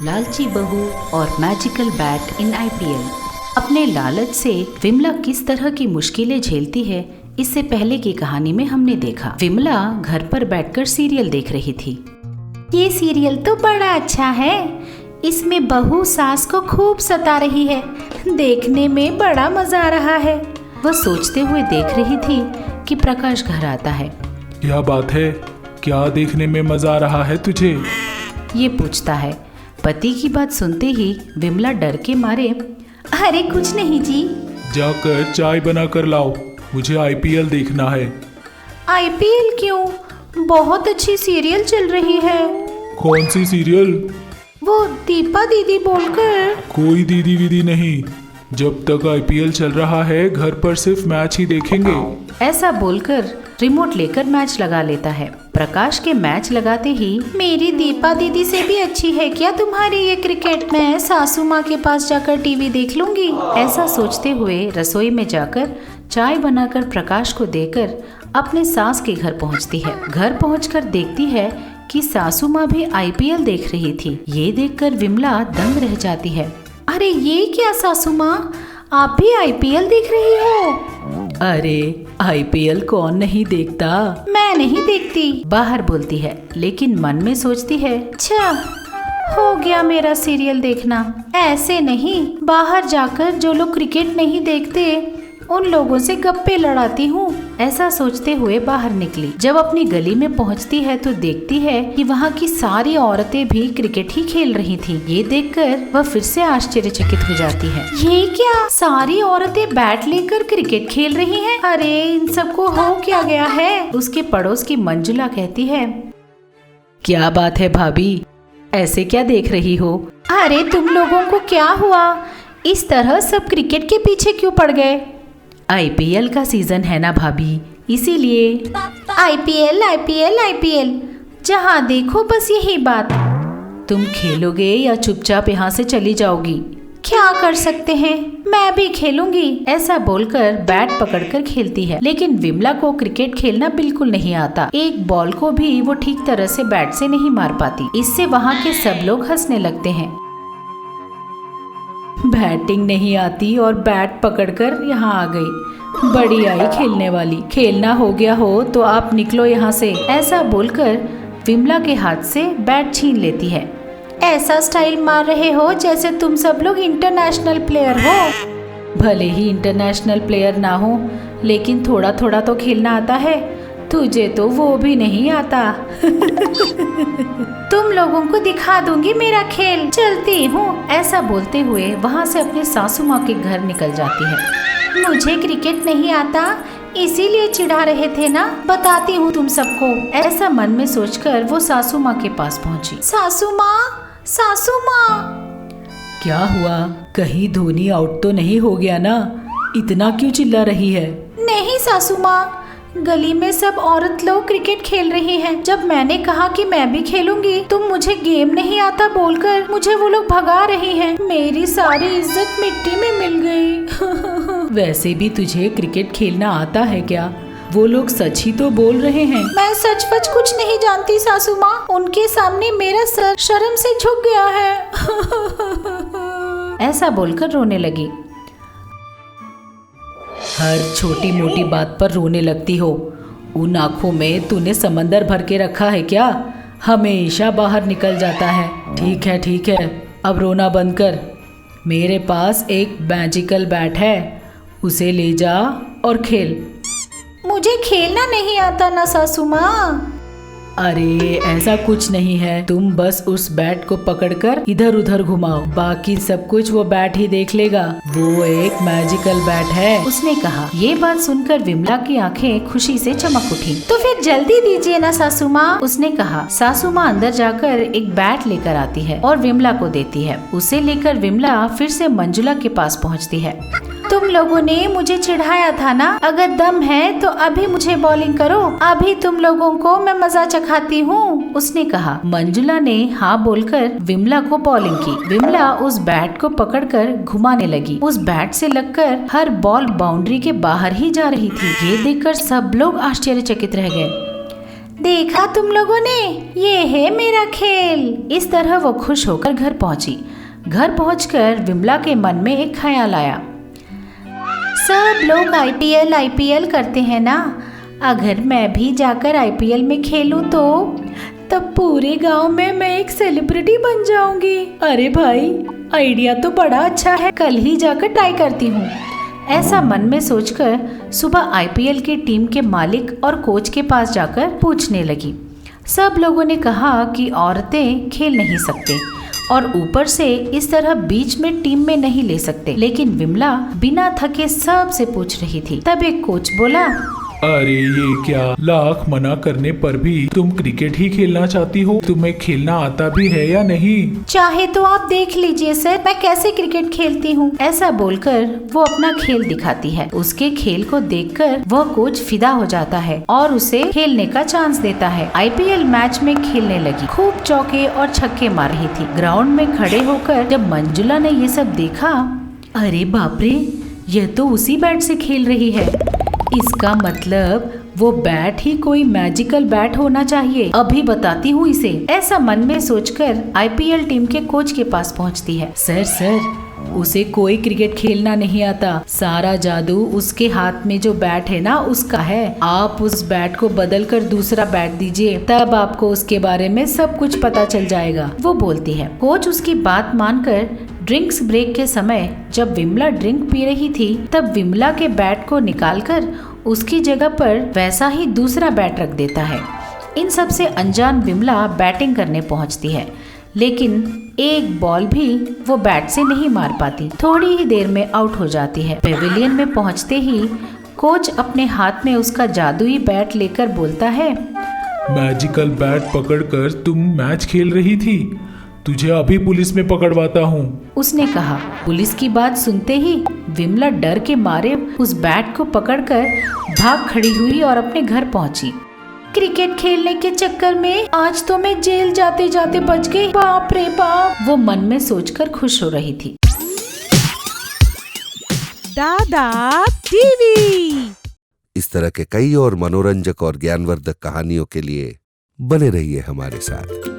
लालची बहू और मैजिकल बैट इन आईपीएल। अपने लालच से विमला किस तरह की मुश्किलें झेलती है, इससे पहले की कहानी में हमने देखा। विमला घर पर बैठकर सीरियल देख रही थी। ये सीरियल तो बड़ा अच्छा है। इसमें बहू सास को खूब सता रही है। देखने में बड़ा मजा आ रहा है। वह सोचते हुए देख रही थी कि प्रकाश घर आता है। क्या बात है, क्या देखने में मजा आ रहा है तुझे? ये पूछता है। पति की बात सुनते ही विमला डर के मारे, अरे कुछ नहीं जी। जाकर चाय बना कर लाओ, मुझे आईपीएल देखना है। आईपीएल क्यों? बहुत अच्छी सीरियल चल रही है। कौन सी सीरियल? वो दीपा दीदी बोलकर। कोई दीदी वीदी नहीं, जब तक आईपीएल चल रहा है घर पर सिर्फ मैच ही देखेंगे। ऐसा बोलकर रिमोट लेकर मैच लगा लेता है। प्रकाश के मैच लगाते ही, मेरी दीपा दीदी से भी अच्छी है क्या तुम्हारी ये क्रिकेट? मैं सासू माँ के पास जाकर टीवी देख लूंगी। ऐसा सोचते हुए रसोई में जाकर चाय बनाकर प्रकाश को देकर अपने सास के घर पहुंचती है। घर पहुंचकर देखती है कि सासू माँ भी आईपीएल देख रही थी। ये देखकर विमला दंग रह जाती है। अरे ये क्या सासू माँ, आप भी आईपीएल देख रही हो? अरे आईपीएल कौन नहीं देखता? मैं नहीं देखती, बाहर बोलती है, लेकिन मन में सोचती है, अच्छा हो गया मेरा सीरियल देखना। ऐसे नहीं, बाहर जाकर जो लोग क्रिकेट नहीं देखते उन लोगों से गप्पे लड़ाती हूँ। ऐसा सोचते हुए बाहर निकली। जब अपनी गली में पहुँचती है तो देखती है कि वहाँ की सारी औरतें भी क्रिकेट ही खेल रही थी। ये देखकर वह फिर से आश्चर्यचकित हो जाती है। ये क्या, सारी औरतें बैट लेकर क्रिकेट खेल रही हैं? अरे इन सबको हो क्या गया है? उसके पड़ोस की मंजुला कहती है, क्या बात है भाभी, ऐसे क्या देख रही हो? अरे तुम लोगों को क्या हुआ? इस तरह सब क्रिकेट के पीछे क्यों पड़ गए? आईपीएल का सीजन है ना भाभी, इसीलिए। आईपीएल आईपीएल आईपीएल, जहाँ देखो बस यही बात। तुम खेलोगे या चुपचाप यहाँ से चली जाओगी? क्या कर सकते हैं, मैं भी खेलूंगी। ऐसा बोलकर बैट पकड़कर खेलती है। लेकिन विमला को क्रिकेट खेलना बिल्कुल नहीं आता। एक बॉल को भी वो ठीक तरह से बैट से नहीं मार पाती। इससे वहाँ के सब लोग हंसने लगते हैं। बैटिंग नहीं आती और बैट पकड़कर यहाँ आ गई, बड़ी आई खेलने वाली। खेलना हो गया हो तो आप निकलो यहाँ से। ऐसा बोलकर विमला के हाथ से बैट छीन लेती है। ऐसा स्टाइल मार रहे हो जैसे तुम सब लोग इंटरनेशनल प्लेयर हो। भले ही इंटरनेशनल प्लेयर ना हो, लेकिन थोड़ा थोड़ा तो खेलना आता है। तुझे तो वो भी नहीं आता। तुम लोगों को दिखा दूंगी मेरा खेल, चलती हूँ। ऐसा बोलते हुए वहाँ से अपने सासू माँ के घर निकल जाती है। मुझे क्रिकेट नहीं आता, इसीलिए चिढ़ा रहे थे ना, बताती हूँ तुम सबको। ऐसा मन में सोचकर वो सासू माँ के पास पहुँची। सासू माँ, सासू माँ। क्या हुआ, कहीं धोनी आउट तो नहीं हो गया ना? इतना क्यों चिल्ला रही है? नहीं सासू माँ, गली में सब औरत लोग क्रिकेट खेल रही हैं। जब मैंने कहा कि मैं भी खेलूंगी तो मुझे गेम नहीं आता बोलकर मुझे वो लोग भगा रही हैं। मेरी सारी इज्जत मिट्टी में मिल गई। वैसे भी तुझे क्रिकेट खेलना आता है क्या? वो लोग सच ही तो बोल रहे हैं। मैं सच वच कुछ नहीं जानती सासू माँ, उनके सामने मेरा सर शर्म से झुक गया है। ऐसा बोलकर रोने लगी। हर छोटी मोटी बात पर रोने लगती हो। उन आँखों में तूने समंदर भर के रखा है क्या? हमेशा बाहर निकल जाता है। ठीक है, अब रोना बंद कर। मेरे पास एक मैजिकल बैट है, उसे ले जा और खेल। मुझे खेलना नहीं आता ना सासू माँ। अरे ऐसा कुछ नहीं है, तुम बस उस बैट को पकड़कर इधर उधर घुमाओ, बाकी सब कुछ वो बैट ही देख लेगा। वो एक मैजिकल बैट है, उसने कहा। ये बात सुनकर विमला की आंखें खुशी से चमक उठी। तो फिर जल्दी दीजिए ना सासू माँ, उसने कहा। सासू माँ अंदर जाकर एक बैट लेकर आती है और विमला को देती है। उसे लेकर विमला फिर से मंजुला के पास पहुँचती है। तुम लोगों ने मुझे चिढ़ाया था ना, अगर दम है तो अभी मुझे बॉलिंग करो, अभी तुम लोगों को मैं मजा चखाती हूँ, उसने कहा। मंजुला ने हाँ बोलकर विमला को बॉलिंग की। विमला उस बैट को पकड़कर घुमाने लगी। उस बैट से लगकर हर बॉल बाउंड्री के बाहर ही जा रही थी। ये देखकर सब लोग आश्चर्यचकित रह गए। देखा तुम लोगों ने, ये है मेरा खेल। इस तरह वो खुश होकर घर पहुंची। घर पहुंचकर विमला के मन में एक ख्याल आया। सब लोग आईपीएल करते हैं ना, अगर मैं भी जाकर आईपीएल में खेलूं तो तब पूरे गांव में मैं एक सेलिब्रिटी बन जाऊंगी। अरे भाई, आइडिया तो बड़ा अच्छा है, कल ही जाकर ट्राई करती हूँ। ऐसा मन में सोचकर सुबह आईपीएल की टीम के मालिक और कोच के पास जाकर पूछने लगी। सब लोगों ने कहा कि औरतें खेल नहीं सकते और ऊपर से इस तरह बीच में टीम में नहीं ले सकते, लेकिन विमला बिना थके सबसे पूछ रही थी। तब एक कोच बोला, अरे ये क्या, लाख मना करने पर भी तुम क्रिकेट ही खेलना चाहती हो? तुम्हें खेलना आता भी है या नहीं? चाहे तो आप देख लीजिए सर, मैं कैसे क्रिकेट खेलती हूँ। ऐसा बोलकर वो अपना खेल दिखाती है। उसके खेल को देखकर वह कोच फिदा हो जाता है और उसे खेलने का चांस देता है। आईपीएल मैच में खेलने लगी, खूब चौके और छक्के मार रही थी। ग्राउंड में खड़े होकर जब मंजुला ने ये सब देखा, अरे बाप रे, यह तो उसी बैट से खेल रही है। इसका मतलब वो बैट ही कोई मैजिकल बैट होना चाहिए, अभी बताती हूँ इसे। ऐसा मन में सोचकर आईपीएल टीम के कोच के पास पहुँचती है। सर, उसे कोई क्रिकेट खेलना नहीं आता। सारा जादू उसके हाथ में जो बैट है ना, उसका है। आप उस बैट को बदल कर दूसरा बैट दीजिए, तब आपको उसके बारे में सब कुछ पता चल जाएगा, वो बोलती है। कोच उसकी बात मानकर ड्रिंक्स ब्रेक के समय जब विमला ड्रिंक पी रही थी, तब विमला के बैट को निकालकर उसकी जगह पर वैसा ही दूसरा बैट रख देता है। इन सब से अनजान विमला बैटिंग करने पहुंचती है, लेकिन एक बॉल भी वो बैट से नहीं मार पाती। थोड़ी ही देर में आउट हो जाती है। पेविलियन में पहुंचते ही कोच अपने हाथ में उसका जादुई बैट लेकर बोलता है, मैजिकल बैट पकड़कर तुम मैच खेल रही थी, तुझे अभी पुलिस में पकड़वाता हूँ, उसने कहा। पुलिस की बात सुनते ही विमला डर के मारे उस बैट को पकड़कर भाग खड़ी हुई और अपने घर पहुंची। क्रिकेट खेलने के चक्कर में आज तो मैं जेल जाते जाते बच गई, बाप रे बाप, वो मन में सोचकर खुश हो रही थी। दादा टीवी इस तरह के कई और मनोरंजक और ज्ञानवर्धक कहानियों के लिए बने रहिए हमारे साथ।